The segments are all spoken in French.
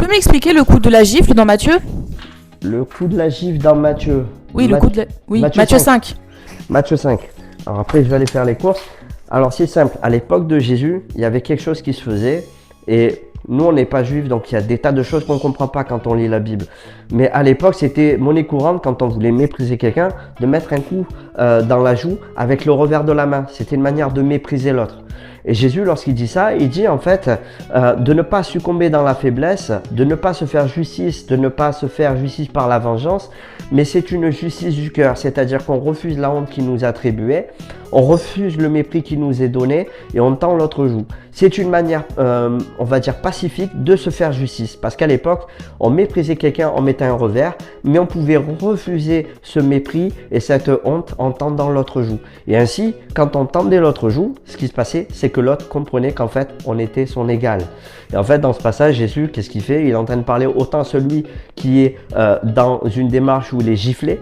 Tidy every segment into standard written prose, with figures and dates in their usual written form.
peux m'expliquer le coup de la gifle dans Matthieu? Le coup de la gifle dans Matthieu. Oui, le coup de la... Oui, Matthieu Matthieu 5. 5. Matthieu 5. Alors après, je vais aller faire les courses. Alors c'est simple, à l'époque de Jésus, il y avait quelque chose qui se faisait et nous, on n'est pas juifs, donc il y a des tas de choses qu'on ne comprend pas quand on lit la Bible. Mais à l'époque, c'était monnaie courante, quand on voulait mépriser quelqu'un, de mettre un coup dans la joue avec le revers de la main. C'était une manière de mépriser l'autre. Et Jésus, lorsqu'il dit ça, il dit en fait de ne pas succomber dans la faiblesse, de ne pas se faire justice, de ne pas se faire justice par la vengeance, mais c'est une justice du cœur, c'est-à-dire qu'on refuse la honte qui nous est attribuée, on refuse le mépris qui nous est donné et on tend l'autre joue. C'est une manière, on va dire, pacifique de se faire justice, parce qu'à l'époque, on méprisait quelqu'un en mettant un revers, mais on pouvait refuser ce mépris et cette honte en tendant l'autre joue. Et ainsi, quand on tendait l'autre joue, ce qui se passait, c'est que l'autre comprenait qu'en fait, on était son égal. Et en fait, dans ce passage, Jésus, qu'est-ce qu'il fait? Il est en train de parler autant à celui qui est dans une démarche où il est giflé,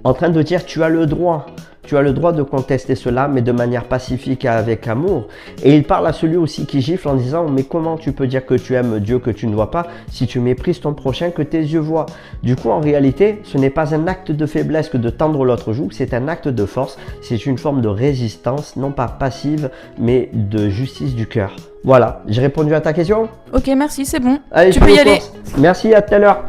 en train de dire, tu as le droit. Tu as le droit de contester cela, mais de manière pacifique et avec amour. Et il parle à celui aussi qui gifle en disant, mais comment tu peux dire que tu aimes Dieu que tu ne vois pas si tu méprises ton prochain que tes yeux voient? Du coup, en réalité, ce n'est pas un acte de faiblesse que de tendre l'autre joue, c'est un acte de force, c'est une forme de résistance, non pas passive, mais de justice du cœur. Voilà, j'ai répondu à ta question? Ok, merci, c'est bon. Allez, Tu je peux fais y les aller. courses. Merci, à tout à l'heure.